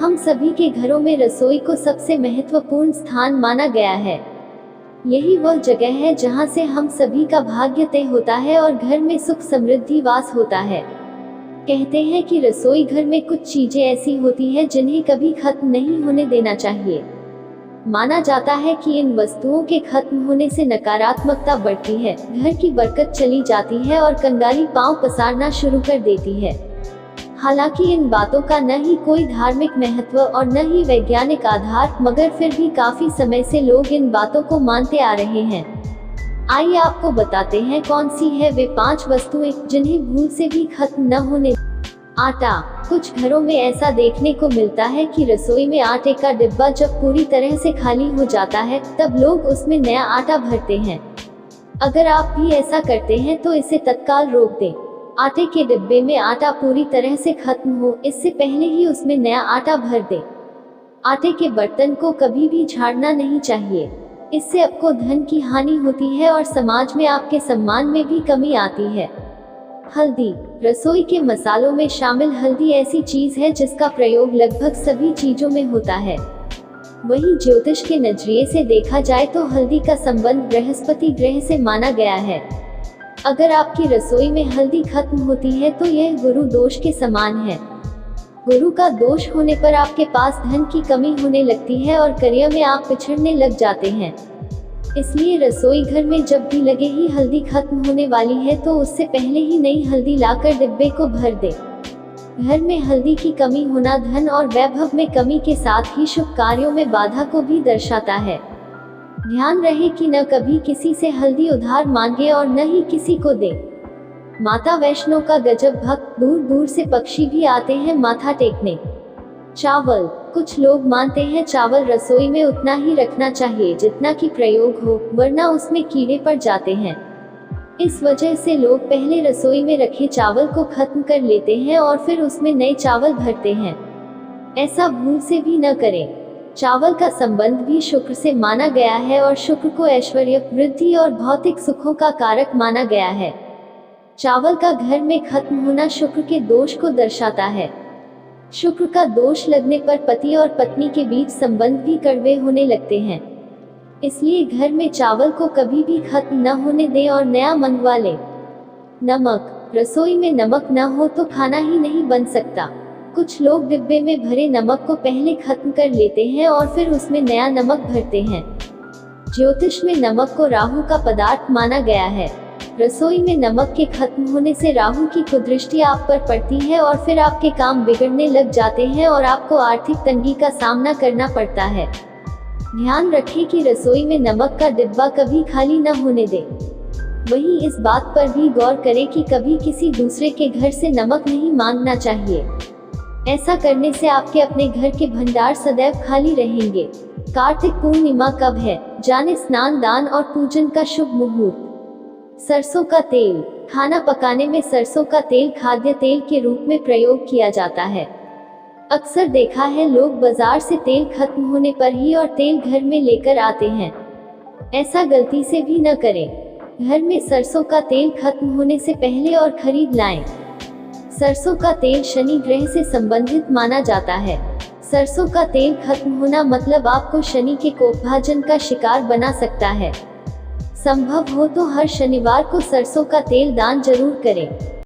हम सभी के घरों में रसोई को सबसे महत्वपूर्ण स्थान माना गया है। यही वह जगह है जहां से हम सभी का भाग्य तय होता है और घर में सुख समृद्धि वास होता है। कहते हैं कि रसोई घर में कुछ चीजें ऐसी होती हैं जिन्हें कभी खत्म नहीं होने देना चाहिए। माना जाता है कि इन वस्तुओं के खत्म होने से नकारात्मकता बढ़ती है, घर की बरकत चली जाती है और कंगाली पांव पसारना शुरू कर देती है। हालांकि इन बातों का न ही कोई धार्मिक महत्व और न ही वैज्ञानिक आधार, मगर फिर भी काफी समय से लोग इन बातों को मानते आ रहे हैं। आइए आपको बताते हैं कौन सी है वे 5 वस्तुएं जिन्हें भूल से भी खत्म न होने। आटा। कुछ घरों में ऐसा देखने को मिलता है कि रसोई में आटे का डिब्बा जब पूरी तरह से खाली हो जाता है, तब लोग उसमें नया आटा भरते हैं। अगर आप भी ऐसा करते हैं तो इसे तत्काल रोक दें। आटे के डिब्बे में आटा पूरी तरह से खत्म हो, इससे पहले ही उसमें नया आटा भर दें। आटे के बर्तन को कभी भी झाड़ना नहीं चाहिए, इससे आपको धन की हानि होती है और समाज में आपके सम्मान में भी कमी आती है। हल्दी। रसोई के मसालों में शामिल हल्दी ऐसी चीज है जिसका प्रयोग लगभग सभी चीजों में होता है। वहीं ज्योतिष के नजरिए से देखा जाए तो हल्दी का संबंध बृहस्पति ग्रह से माना गया है। अगर आपकी रसोई में हल्दी खत्म होती है तो यह गुरु दोष के समान है। गुरु का दोष होने पर आपके पास धन की कमी होने लगती है और करियर में आप पिछड़ने लग जाते हैं। इसलिए रसोई घर में जब भी लगे ही हल्दी खत्म होने वाली है तो उससे पहले ही नई हल्दी लाकर डिब्बे को भर दे। घर में हल्दी की कमी होना धन और वैभव में कमी के साथ ही शुभ कार्यों में बाधा को भी दर्शाता है। ध्यान रहे कि न कभी किसी से हल्दी उधार मांगे और न ही किसी को दे। माता वैष्णो का गजब भक्त, दूर दूर से पक्षी भी आते हैं माथा टेकने। चावल। कुछ लोग मानते हैं चावल रसोई में उतना ही रखना चाहिए जितना कि प्रयोग हो, वरना उसमें कीड़े पड़ जाते हैं। इस वजह से लोग पहले रसोई में रखे चावल को खत्म कर लेते हैं और फिर उसमें नए चावल भरते हैं। ऐसा भूल से भी न करें। चावल का संबंध भी शुक्र से माना गया है और शुक्र को ऐश्वर्य, वृद्धि और भौतिक सुखों का कारक माना गया है। चावल का घर में खत्म होना शुक्र के दोष को दर्शाता है। शुक्र का दोष लगने पर पति और पत्नी के बीच संबंध भी कड़वे होने लगते हैं। इसलिए घर में चावल को कभी भी खत्म न होने दें और नया मंगवा लें। नमक। रसोई में नमक न हो तो खाना ही नहीं बन सकता। कुछ लोग डिब्बे में भरे नमक को पहले खत्म कर लेते हैं और फिर उसमें नया नमक भरते हैं। ज्योतिष में नमक को राहु का पदार्थ माना गया है। रसोई में नमक के खत्म होने से राहु की कुदृष्टि आप पर पड़ती है और फिर आपके काम बिगड़ने लग जाते हैं और आपको आर्थिक तंगी का सामना करना पड़ता है। ध्यान रखें कि रसोई में नमक का डिब्बा कभी खाली न होने दें। वहीं इस बात पर भी गौर करें कि कभी किसी दूसरे के घर से नमक नहीं मांगना चाहिए। ऐसा करने से आपके अपने घर के भंडार सदैव खाली रहेंगे। कार्तिक पूर्णिमा कब है, जाने स्नान, दान और पूजन का शुभ मुहूर्त। सरसों का तेल। खाना पकाने में सरसों का तेल खाद्य तेल के रूप में प्रयोग किया जाता है। अक्सर देखा है लोग बाजार से तेल खत्म होने पर ही और तेल घर में लेकर आते हैं। ऐसा गलती से भी न करें। घर में सरसों का तेल खत्म होने से पहले और खरीद लाएं। सरसों का तेल शनि ग्रह से संबंधित माना जाता है। सरसों का तेल खत्म होना मतलब आपको शनि के कोपभाजन का शिकार बना सकता है। संभव हो तो हर शनिवार को सरसों का तेल दान जरूर करें।